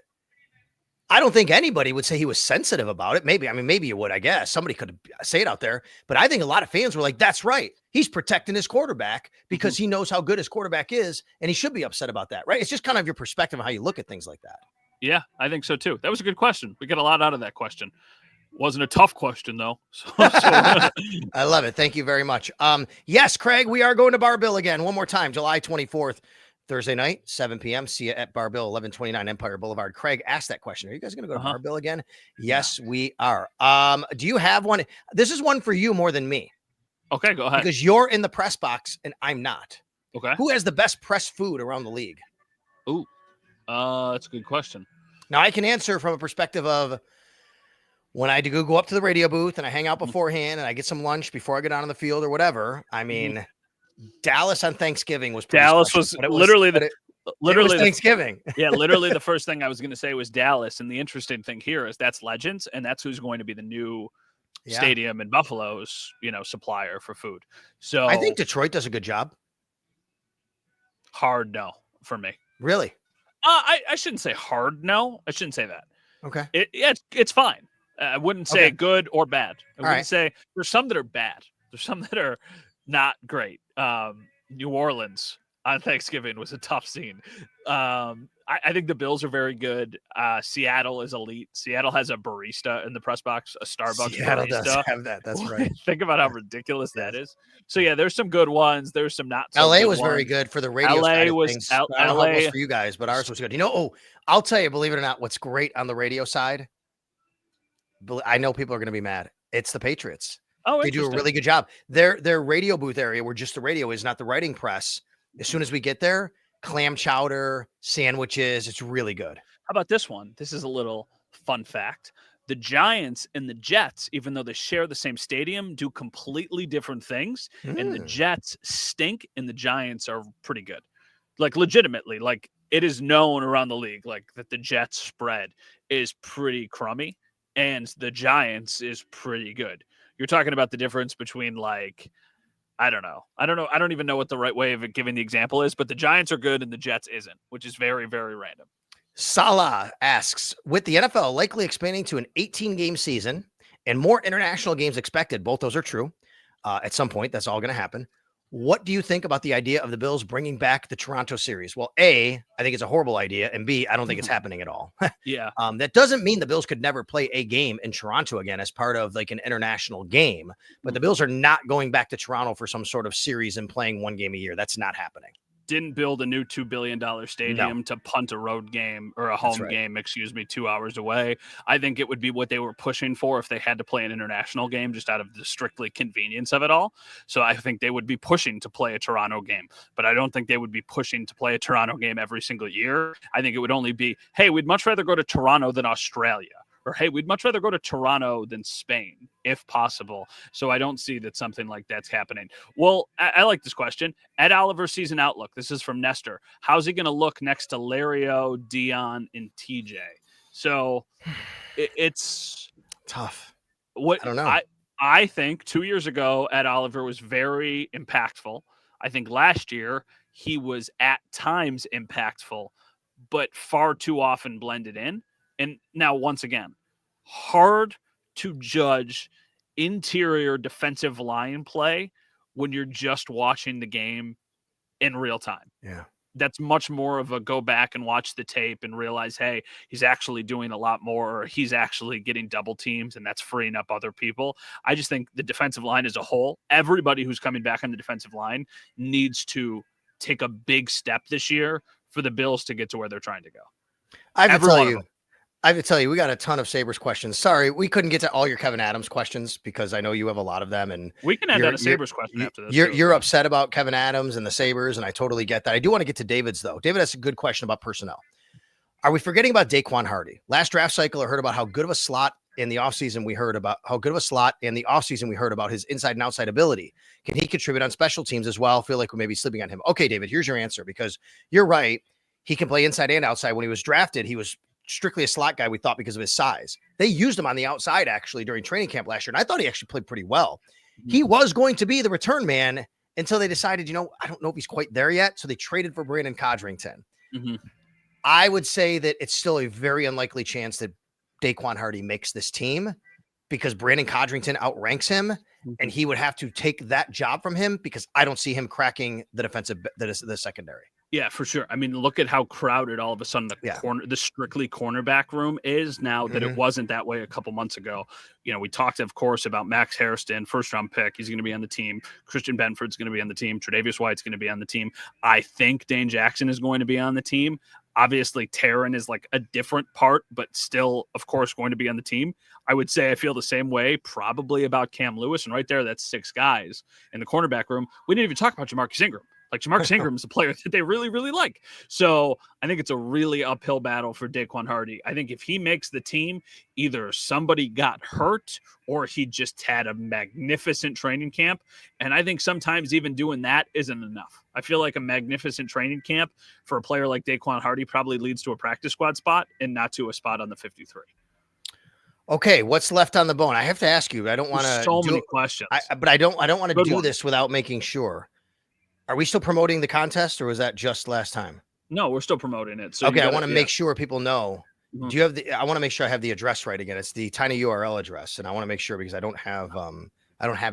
I don't think anybody would say he was sensitive about it. Maybe you would, I guess. Somebody could say it out there. But I think a lot of fans were like, that's right. He's protecting his quarterback because he knows how good his quarterback is, and he should be upset about that, right? It's just kind of your perspective on how you look at things like that. Yeah, I think so too. That was a good question. We got a lot out of that question. Wasn't a tough question, though. I love it. Thank you very much. Yes, Craig, we are going to Bar Bill again. One more time, July 24th. Thursday night, 7 p.m. See you at Bar Bill, 1129 Empire Boulevard. Craig asked that question. Are you guys going to go to Bar Bill again? Yes, we are. Do you have one? This is one for you more than me. Okay, go ahead. Because you're in the press box and I'm not. Okay. Who has the best press food around the league? Ooh, that's a good question. Now, I can answer from a perspective of when I do go up to the radio booth and I hang out beforehand and I get some lunch before I get out on the field or whatever. I mean, Dallas on Thanksgiving was literally Thanksgiving. Yeah, literally the first thing I was going to say was Dallas. And the interesting thing here is that's Legends, and that's who's going to be the new stadium in Buffalo's, supplier for food. So I think Detroit does a good job. Hard no for me. Really? I shouldn't say hard no. I shouldn't say that. Okay. It's fine. I wouldn't say good or bad. I wouldn't say there's some that are bad. There's some that are not great. New Orleans, on Thanksgiving was a tough scene. I think the Bills are very good. Seattle is elite. Seattle has a barista in the press box, a Starbucks Seattle barista. does have that. That's right. Think about how ridiculous that is. So yeah, there's some good ones. There's some not so LA good was ones. very good for the radio side of things. I don't know how it was for you guys, but ours was good. I'll tell you, believe it or not, what's great on the radio side, I know people are going to be mad. It's the Patriots. Oh, they do a really good job. Their radio booth area, where just the radio is, not the writing press. As soon as we get there, clam chowder, sandwiches, it's really good. How about this one? This is a little fun fact. The Giants and the Jets, even though they share the same stadium, do completely different things. And the Jets stink and the Giants are pretty good. Like legitimately, like it is known around the league, like that the Jets spread is pretty crummy and the Giants is pretty good. You're talking about the difference between like, I don't know. I don't even know what the right way of giving the example is, but the Giants are good and the Jets isn't, which is very, very random. Salah asks, with the NFL likely expanding to an 18-game season and more international games expected, both those are true. At some point, that's all going to happen. What do you think about the idea of the Bills bringing back the Toronto series? Well, A, I think it's a horrible idea, and B, I don't think it's happening at all. Yeah. That doesn't mean the Bills could never play a game in Toronto again as part of like an international game, but the Bills are not going back to Toronto for some sort of series and playing one game a year. That's not happening. Didn't build a new $2 billion stadium to punt a road game or a home game, 2 hours away. I think it would be what they were pushing for if they had to play an international game just out of the strictly convenience of it all. So I think they would be pushing to play a Toronto game, but I don't think they would be pushing to play a Toronto game every single year. I think it would only be, hey, we'd much rather go to Toronto than Australia. Or, hey, we'd much rather go to Toronto than Spain, if possible. So I don't see that something like that's happening. Well, I like this question. Ed Oliver's season outlook. This is from Nestor. How's he going to look next to Lario, Dion, and TJ? So it's tough. What I don't know. I think 2 years ago, Ed Oliver was very impactful. I think last year he was at times impactful, but far too often blended in. And now, once again, hard to judge interior defensive line play when you're just watching the game in real time. Yeah. That's much more of a go back and watch the tape and realize, hey, he's actually doing a lot more, or he's actually getting double teams, and that's freeing up other people. I just think the defensive line as a whole, everybody who's coming back on the defensive line needs to take a big step this year for the Bills to get to where they're trying to go. I have to tell you, we got a ton of Sabres questions. Sorry, we couldn't get to all your Kevin Adams questions because I know you have a lot of them. And we can end on a Sabres question after this. You're upset about Kevin Adams and the Sabres, and I totally get that. I do want to get to David's, though. David has a good question about personnel. Are we forgetting about Daquan Hardy? Last draft cycle, I heard about how good of a slot in the offseason we heard about his inside and outside ability. Can he contribute on special teams as well? I feel like we may be sleeping on him. Okay, David, here's your answer, because you're right. He can play inside and outside. When he was drafted, he was strictly a slot guy, we thought, because of his size. They used him on the outside actually during training camp last year, and I thought he actually played pretty well. He was going to be the return man until they decided, I don't know if he's quite there yet, so they traded for Brandon Codrington. I would say that it's still a very unlikely chance that Daquan Hardy makes this team, because Brandon Codrington outranks him, and he would have to take that job from him, because I don't see him cracking the secondary. Yeah, for sure. I mean, look at how crowded all of a sudden the strictly cornerback room is now that it wasn't that way a couple months ago. We talked, of course, about Max Hairston, first-round pick. He's going to be on the team. Christian Benford's going to be on the team. Tre'Davious White's going to be on the team. I think Dane Jackson is going to be on the team. Obviously, Taryn is like a different part, but still, of course, going to be on the team. I would say I feel the same way probably about Cam Lewis. And right there, that's 6 guys in the cornerback room. We didn't even talk about Jamarcus Ingram. Like, Jamarcus Ingram is a player that they really, really like. So I think it's a really uphill battle for Daquan Hardy. I think if he makes the team, either somebody got hurt or he just had a magnificent training camp. And I think sometimes even doing that isn't enough. I feel like a magnificent training camp for a player like Daquan Hardy probably leads to a practice squad spot and not to a spot on the 53. Okay, what's left on the bone? I have to ask you. I don't want to. So many questions. But I don't want to do this without making sure. Are we still promoting the contest, or was that just last time? No, we're still promoting it. So okay, I want to make sure people know. Do you have I want to make sure I have the address right again. It's the tiny URL address, and I want to make sure because I don't have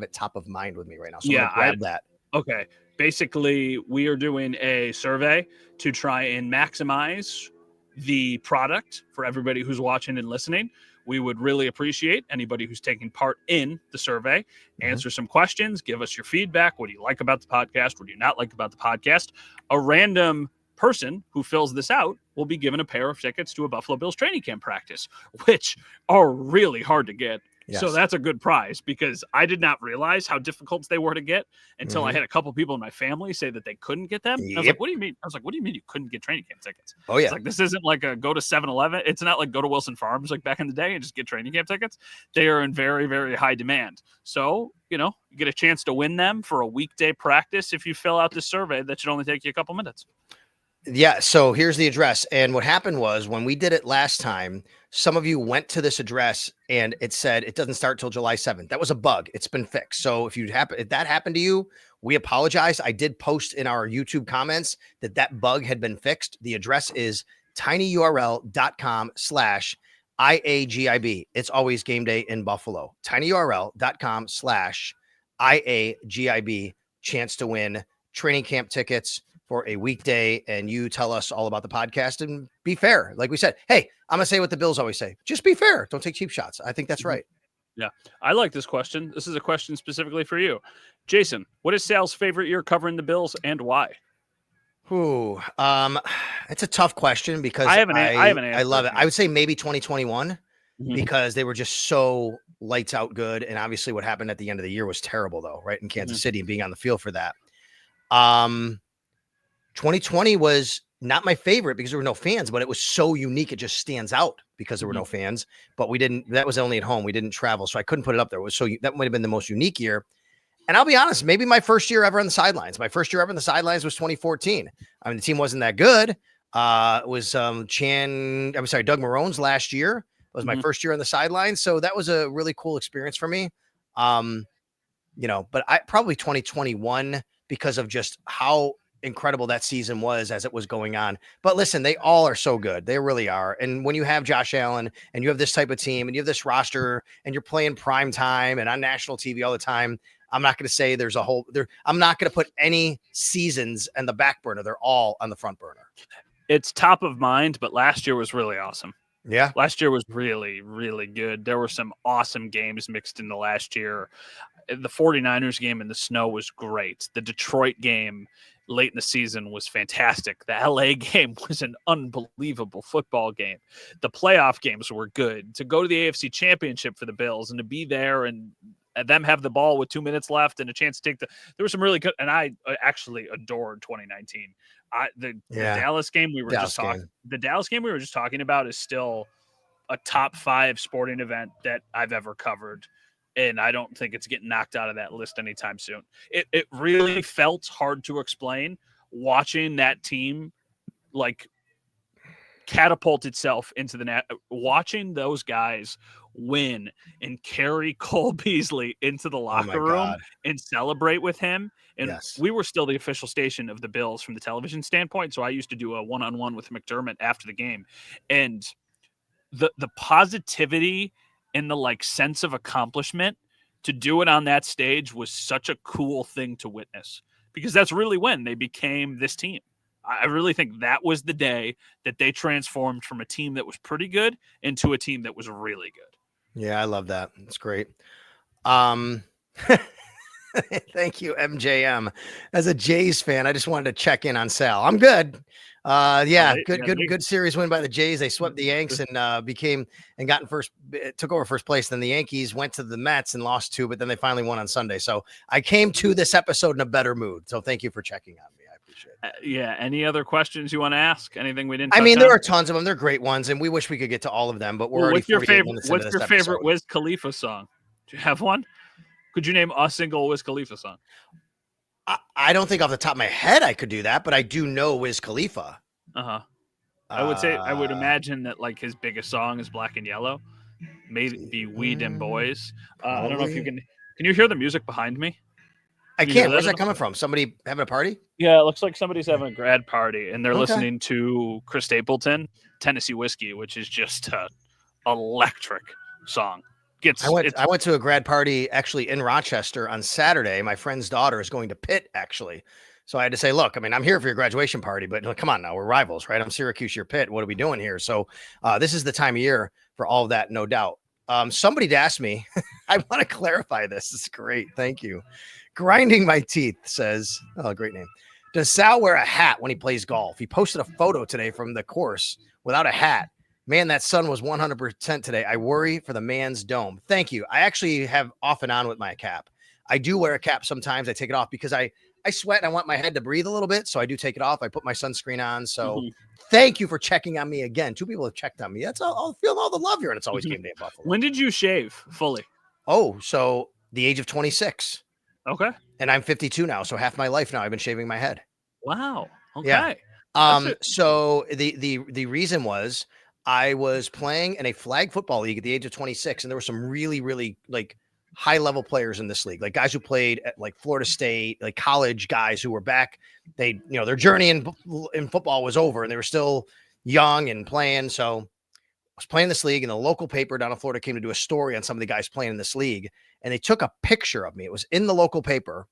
it top of mind with me right now. So I'm gonna grab that. Okay. basically we are doing a survey to try and maximize the product for everybody who's watching and listening. We would really appreciate anybody who's taking part in the survey. Answer some questions, give us your feedback. What do you like about the podcast? What do you not like about the podcast? A random person who fills this out will be given a pair of tickets to a Buffalo Bills training camp practice, which are really hard to get. Yes. So that's a good prize, because I did not realize how difficult they were to get until I had a couple people in my family say that they couldn't get them. I was like, what do you mean? I was like, what do you mean you couldn't get training camp tickets? Oh, yeah. It's like, this isn't like a go to 7-Eleven. It's not like go to Wilson Farms like back in the day and just get training camp tickets. They are in very, very high demand. So, you get a chance to win them for a weekday practice if you fill out this survey. That should only take you a couple minutes. Yeah. So here's the address. And what happened was, when we did it last time, some of you went to this address and it said it doesn't start till July 7th. That was a bug. It's been fixed. So if that happened to you, we apologize. I did post in our YouTube comments that bug had been fixed. The address is tinyurl.com/IAGIB. It's always game day in Buffalo. tinyurl.com/IAGIB. Chance to win training camp tickets for a weekday, and you tell us all about the podcast and be fair. Like we said, hey, I'm going to say what the Bills always say. Just be fair. Don't take cheap shots. I think that's right. Yeah. I like this question. This is a question specifically for you. Jason, what is Sal's favorite year covering the Bills and why? It's a tough question because I have an answer. I love it. I would say maybe 2021 because they were just so lights out good. And obviously what happened at the end of the year was terrible, though, right? In Kansas City, and being on the field for that. 2020 was not my favorite because there were no fans, but it was so unique. It just stands out because there were no fans, but that was only at home. We didn't travel. So I couldn't put it up there. That might've been the most unique year. And I'll be honest, maybe my first year ever on the sidelines. My first year ever on the sidelines was 2014. I mean, the team wasn't that good. It was Doug Marone's last year. It was my first year on the sidelines. So that was a really cool experience for me. But I probably 2021 because of just how incredible that season was as it was going on. But listen, they all are so good. They really are. And when you have Josh Allen and you have this type of team and you have this roster and you're playing prime time and on national TV all the time, I'm not going to say I'm not going to put any seasons on the back burner. They're all on the front burner. It's top of mind, but last year was really awesome. Yeah. Last year was really, really good. There were some awesome games mixed in the last year. The 49ers game in the snow was great. The Detroit game late in the season was fantastic. The LA game was an unbelievable football game. The playoff games were good. To go to the AFC Championship for the Bills and to be there and them have the ball with 2 minutes left and a chance to there were some really good, and I actually adored 2019. The Dallas game we were just talking. The Dallas game we were just talking about is still a top 5 sporting event that I've ever covered. And I don't think it's getting knocked out of that list anytime soon. It really felt hard to explain watching that team like catapult itself into the net, watching those guys win and carry Cole Beasley into the locker room and celebrate with him. And we were still the official station of the Bills from the television standpoint. So I used to do a one-on-one with McDermott after the game, and the positivity and the sense of accomplishment to do it on that stage was such a cool thing to witness, because that's really when they became this team. I really think that was the day that they transformed from a team that was pretty good into a team that was really good. Yeah, I love that. It's great. Thank you, MJM. As a Jays fan, I just wanted to check in on Sal. I'm good. Good series win by the Jays. They swept the Yanks and took over first place. Then the Yankees went to the Mets and lost 2, but then they finally won on Sunday. So I came to this episode in a better mood. So thank you for checking on me. I appreciate it. Any other questions you want to ask? Anything we didn't? There are tons of them. They're great ones, and we wish we could get to all of them. But what's your favorite Wiz Khalifa song? Do you have one? Could you name a single Wiz Khalifa song? I don't think off the top of my head I could do that, but I do know Wiz Khalifa. I would imagine that his biggest song is Black and Yellow. Maybe We Dem Boys. I don't know if you can you hear the music behind me? I can't. Where's that coming from? Somebody having a party? Yeah, it looks like somebody's having a grad party and they're listening to Chris Stapleton, Tennessee Whiskey, which is just an electric song. I went to a grad party actually in Rochester on Saturday. My friend's daughter is going to Pitt, actually. So I had to say, look, I mean, I'm here for your graduation party, but come on now, we're rivals, right? I'm Syracuse, you're Pitt. What are we doing here? So this is the time of year for all of that, no doubt. Somebody asked me, I want to clarify this. It's great. Thank you. Grinding My Teeth says, oh, great name. Does Sal wear a hat when he plays golf? He posted a photo today from the course without a hat. Man, that sun was 100% today. I worry for the man's dome. Thank you. I actually have off and on with my cap. I do wear a cap sometimes. I take it off because I sweat and I want my head to breathe a little bit. So I do take it off. I put my sunscreen on. So thank you for checking on me again. 2 people have checked on me. That's all. I'll feel all the love here. And it's always Game Day in Buffalo. When did you shave fully? Oh, so the age of 26. Okay. And I'm 52 now. So half my life now I've been shaving my head. Wow. Okay. Yeah. So the reason was I was playing in a flag football league at the age of 26. And there were some really, really like high level players in this league, like guys who played at like Florida State, like college guys who were back. They, their journey in football was over and they were still young and playing. So I was playing this league and the local paper down in Florida came to do a story on some of the guys playing in this league. And they took a picture of me. It was in the local paper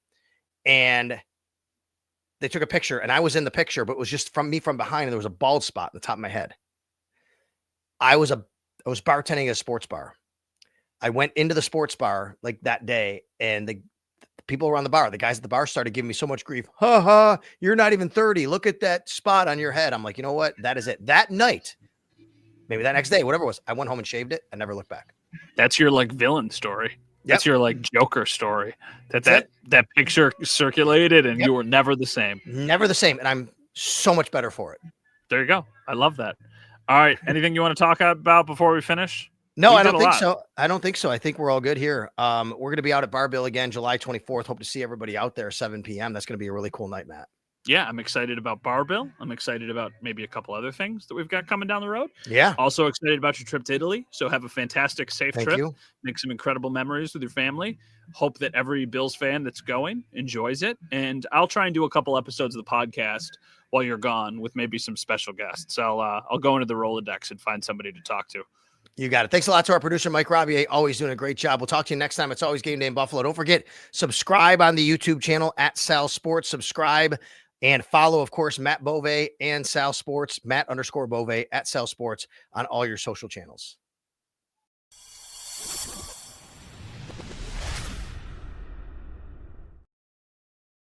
and they took a picture and I was in the picture, but it was just from me from behind. And there was a bald spot on the top of my head. I was bartending at a sports bar. I went into the sports bar like that day and the people around the bar, the guys at the bar started giving me so much grief. You're not even 30. Look at that spot on your head. I'm like, you know what? That is it. That night, maybe that next day, whatever it was, I went home and shaved it. I never looked back. That's your like villain story. That's your like Joker story. That picture circulated and you were never the same. Never the same. And I'm so much better for it. There you go. I love that. All right. Anything you want to talk about before we finish? No, I don't think so. I don't think so. I think we're all good here. We're going to be out at Bar Bill again, July 24th. Hope to see everybody out there, 7 p.m. That's going to be a really cool night, Matt. Yeah, I'm excited about Bar Bill. I'm excited about maybe a couple other things that we've got coming down the road. Yeah. Also excited about your trip to Italy. So have a fantastic, safe trip. You. Make some incredible memories with your family. Hope that every Bills fan that's going enjoys it. And I'll try and do a couple episodes of the podcast while you're gone with maybe some special guests. I'll go into the Rolodex and find somebody to talk to. You got it. Thanks a lot to our producer, Mike Robier, always doing a great job. We'll talk to you next time. It's always Game Day in Buffalo. Don't forget, subscribe on the YouTube channel at Sal Sports. Subscribe and follow, of course, Matt Bove and Sal Sports, Matt_Bove at Sal Sports on all your social channels.